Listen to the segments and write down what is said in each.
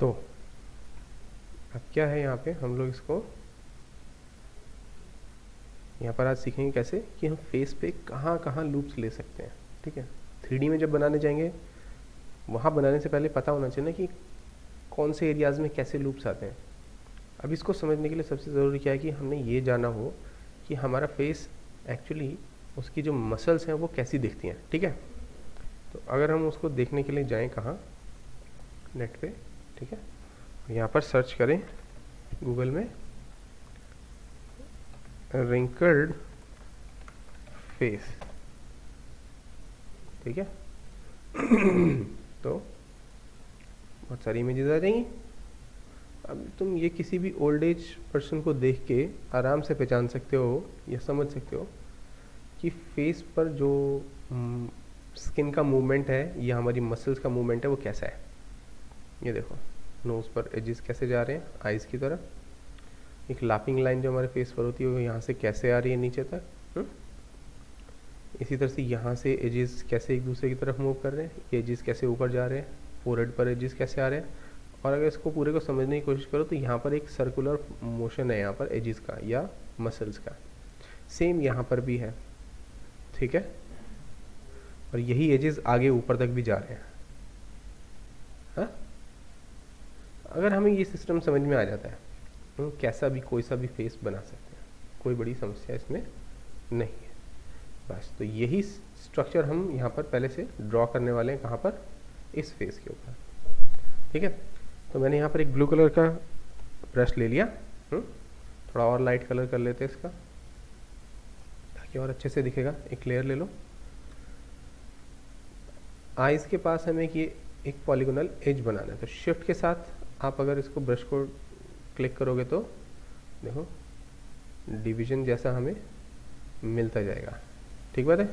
तो अब क्या है यहाँ पे, हम लोग इसको यहाँ पर आज सीखेंगे कैसे कि हम फेस पे कहाँ कहाँ लूप्स ले सकते हैं। ठीक है, 3D में जब बनाने जाएंगे वहाँ बनाने से पहले पता होना चाहिए ना कि कौन से एरियाज़ में कैसे लूप्स आते हैं। अब इसको समझने के लिए सबसे ज़रूरी क्या है कि हमने ये जाना हो कि हमारा फेस एक्चुअली उसकी जो मसल्स हैं वो कैसी दिखती हैं। ठीक है, तो अगर हम उसको देखने के लिए जाएं कहाँ, नेट पे, ठीक है, यहाँ पर सर्च करें गूगल में रिंकल्ड फेस। ठीक है तो बहुत सारी इमेजेस आ जाएंगी। अब तुम ये किसी भी ओल्ड एज पर्सन को देख के आराम से पहचान सकते हो या समझ सकते हो कि फेस पर जो स्किन का मूवमेंट है या हमारी मसल्स का मूवमेंट है वो कैसा है। ये देखो, नोज़ पर एजेस कैसे जा रहे हैं आइज़ की तरफ। एक लाफिंग लाइन जो हमारे फेस पर होती है वो यहाँ से कैसे आ रही है नीचे तक। इसी तरह से यहाँ से एजेस कैसे एक दूसरे की तरफ मूव कर रहे हैं, ये एजेस कैसे ऊपर जा रहे हैं, फोरहेड पर एजेस कैसे आ रहे हैं। और अगर इसको पूरे को समझने की कोशिश करो तो यहाँ पर एक सर्कुलर मोशन है यहाँ पर एजेस का या मसल्स का, सेम यहाँ पर भी है। ठीक है, और यही एजेस आगे ऊपर तक भी जा रहे हैं। हाँ, अगर हमें ये सिस्टम समझ में आ जाता है तो कैसा भी कोई सा भी फेस बना सकते हैं, कोई बड़ी समस्या इसमें नहीं है। बस तो यही स्ट्रक्चर हम यहाँ पर पहले से ड्रॉ करने वाले हैं, कहाँ पर, इस फेस के ऊपर। ठीक है, तो मैंने यहाँ पर एक ब्लू कलर का ब्रश ले लिया। थोड़ा और लाइट कलर कर लेते हैं इसका ताकि और अच्छे से दिखेगा। एक लेयर ले लो। आइज़ के पास हमें एक पॉलीगोनल एज बनाना है, तो शिफ्ट के साथ आप अगर इसको ब्रश को क्लिक करोगे तो देखो डिवीजन जैसा हमें मिलता जाएगा। ठीक बात है।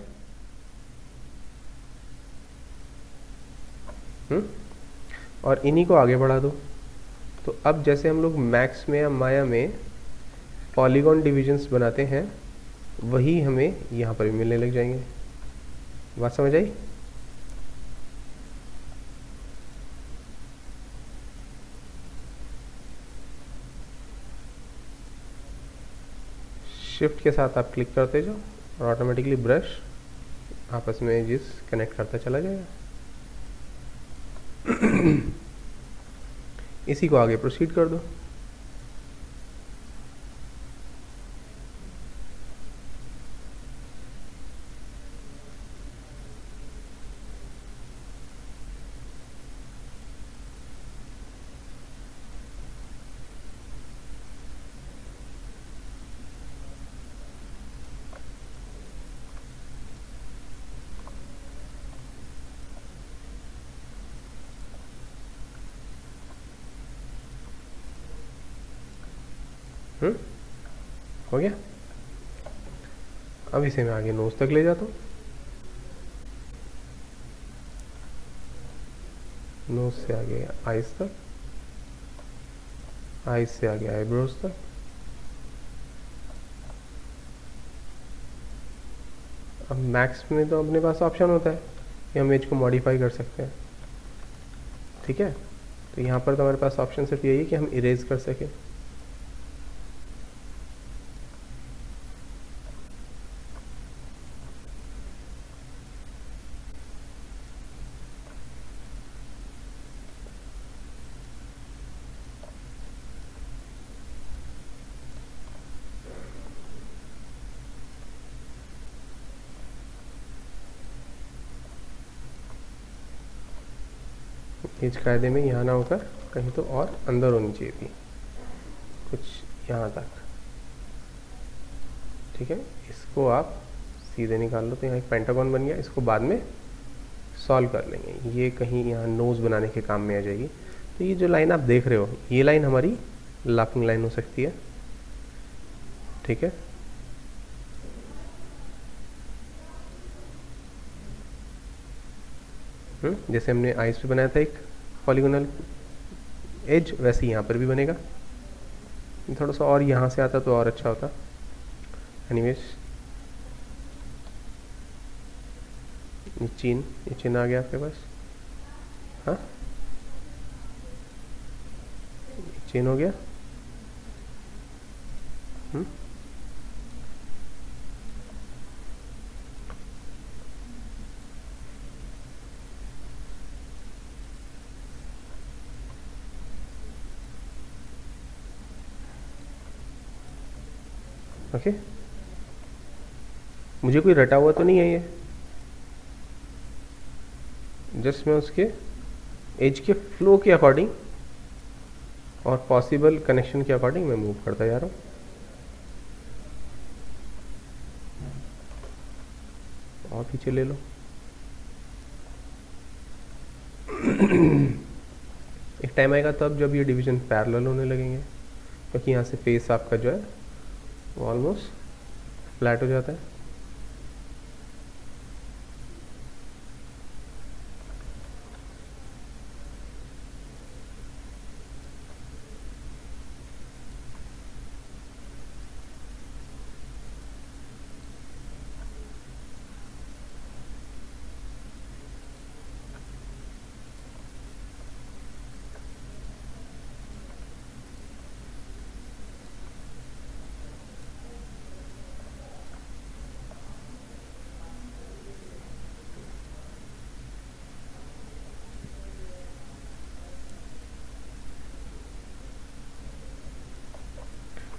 और इन्हीं को आगे बढ़ा दो। तो अब जैसे हम लोग मैक्स में या माया में पॉलीगॉन डिविजन्स बनाते हैं वही हमें यहाँ पर भी मिलने लग जाएंगे। बात समझ आई? शिफ्ट के साथ आप क्लिक करते जाओ और ऑटोमेटिकली ब्रश आपस में एजेस कनेक्ट करता चला जाएगा। इसी को आगे प्रोसीड कर दो। हो गया। अब इसे मैं आगे नोज तक ले जाता हूँ। नोज से आगे आइज तक, आइज से आगे आईब्रोज तक। अब मैक्स में तो अपने पास ऑप्शन होता है कि हम एज को मॉडिफाई कर सकते हैं। ठीक है, तो यहाँ पर तो हमारे पास ऑप्शन सिर्फ यही है कि हम इरेज कर सकें। एज कायदे में यहाँ ना होकर कहीं तो और अंदर होनी चाहिए थी, कुछ यहाँ तक। ठीक है, इसको आप सीधे निकाल लो तो यहाँ एक पेंटागन बन गया। इसको बाद में सॉल्व कर लेंगे, ये कहीं यहाँ नोज़ बनाने के काम में आ जाएगी। तो ये जो लाइन आप देख रहे हो ये लाइन हमारी लाफिंग लाइन हो सकती है। ठीक है, जैसे हमने आइस पे बनाया था एक पॉलीगोनल एज, वैसे ही यहाँ पर भी बनेगा। थोड़ा सा और यहाँ से आता तो और अच्छा होता। एनीवेज, ये चिन्ह आ गया आपके पास। हाँ, चेन हो गया। ओके, मुझे कोई रटा हुआ तो नहीं है ये, जस्ट मैं उसके एज के फ्लो के अकॉर्डिंग और पॉसिबल कनेक्शन के अकॉर्डिंग मैं मूव करता जा रहा हूँ। और पीछे ले लो। एक टाइम आएगा तब जब ये डिवीजन पैरेलल होने लगेंगे, क्योंकि यहाँ से फेस आपका जो है वो ऑलमोस्ट फ्लैट हो जाता है।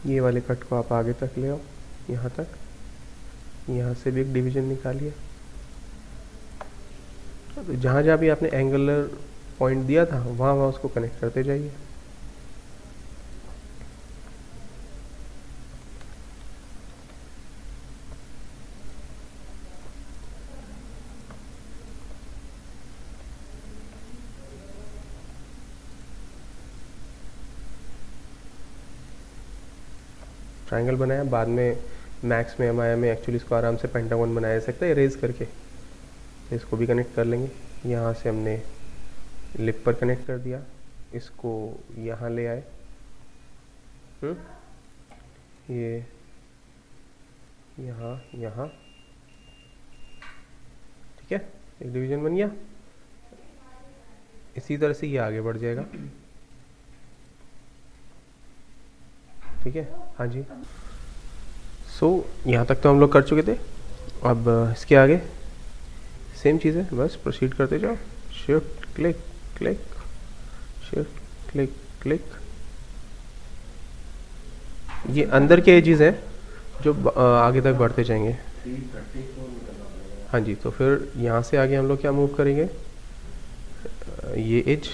ये वाले कट को आप आगे तक ले आओ, यहाँ तक। यहाँ से भी एक डिवीजन निकालिए। तो जहाँ जहाँ भी आपने एंगुलर पॉइंट दिया था वहाँ वहाँ उसको कनेक्ट करते जाइए। ट्रायंगल बनाया, बाद में मैक्स में एम में एक्चुअली इसको आराम से पेंटागन बनाया जा सकता है इरेज करके। तो इसको भी कनेक्ट कर लेंगे। यहाँ से हमने लिप पर कनेक्ट कर दिया, इसको यहाँ ले आए। ये यहाँ यहाँ, ठीक है, एक डिवीजन बन गया। इसी तरह से ये आगे बढ़ जाएगा। ठीक है, हाँ जी। यहाँ तक तो हम लोग कर चुके थे। अब इसके आगे सेम चीज़ है, बस प्रोसीड करते जाओ। Shift click click, shift click click. ये अंदर के एजेस हैं जो आगे तक बढ़ते जाएंगे। हाँ जी, तो फिर यहाँ से आगे हम लोग क्या मूव करेंगे, ये एज।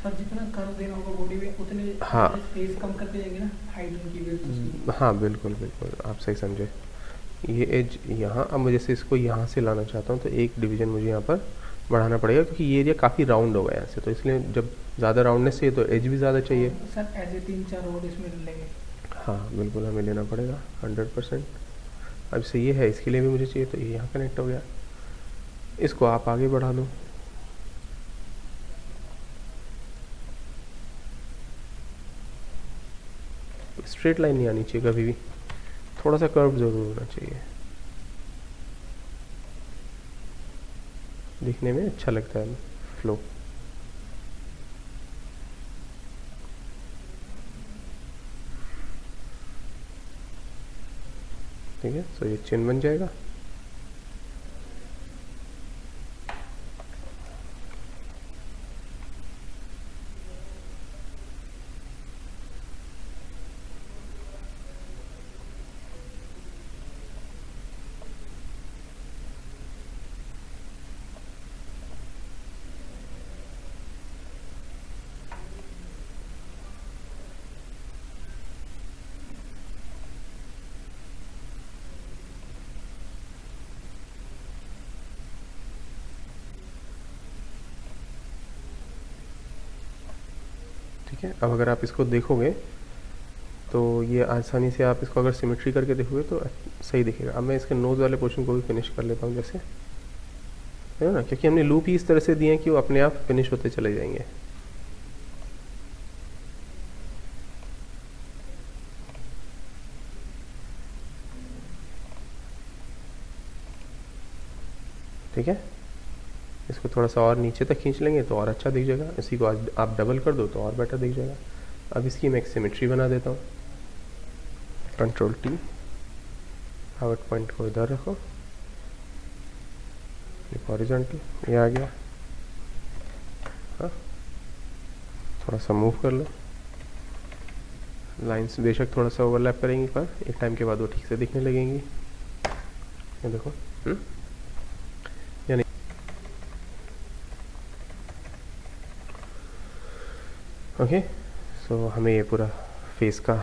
सर जितना कर्व देना होगा बॉडी में उतने हाँ, स्पेस कम करते जाएंगे ना, हाइट उनकी। हाँ बिल्कुल बिल्कुल, आप सही समझे। ये एज यहाँ, अब मैं जैसे इसको यहाँ से लाना चाहता हूँ तो एक डिवीजन मुझे यहाँ पर बढ़ाना पड़ेगा, क्योंकि ये एरिया काफ़ी राउंड होगा यहाँ से, तो इसलिए जब ज़्यादा राउंडनेस चाहिए तो एज भी ज़्यादा चाहिए। सर ऐसे 3-4 रोड इसमें लेंगे। हाँ बिल्कुल, हमें लेना पड़ेगा 100%। अब से ये है, इसके लिए भी मुझे चाहिए, तो ये यहाँ कनेक्ट हो गया। इसको आप आगे बढ़ा लो। स्ट्रेट लाइन नहीं आनी चाहिए कभी भी, थोड़ा सा कर्व जरूर होना चाहिए, दिखने में अच्छा लगता है फ्लो। ठीक है, तो ये चिन्ह बन जाएगा। ठीक है, अब अगर आप इसको देखोगे तो ये आसानी से आप इसको अगर सिमेट्री करके देखोगे तो सही दिखेगा। अब मैं इसके नोज़ वाले पोर्शन को भी फिनिश कर लेता हूँ, जैसे है ना, क्योंकि हमने लूप ही इस तरह से दिए हैं कि वो अपने आप फिनिश होते चले जाएंगे। ठीक है, इसको थोड़ा सा और नीचे तक खींच लेंगे तो और अच्छा दिख जाएगा। इसी को आज आप डबल कर दो तो और बेटर दिख जाएगा। अब इसकी मैं एक सिमेट्री बना देता हूँ। Ctrl+T, पावर पॉइंट को इधर रखो, हॉरिजॉन्टल ये आ गया। हाँ, थोड़ा सा मूव कर लो। लाइंस बेशक थोड़ा सा ओवरलैप करेंगी पर एक टाइम के बाद वो ठीक से दिखने लगेंगी। ये देखो यानी ओके। सो हमें ये पूरा फेस का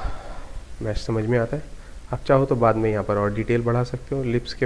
मैश समझ में आता है। आप चाहो तो बाद में यहाँ पर और डिटेल बढ़ा सकते हो लिप्स के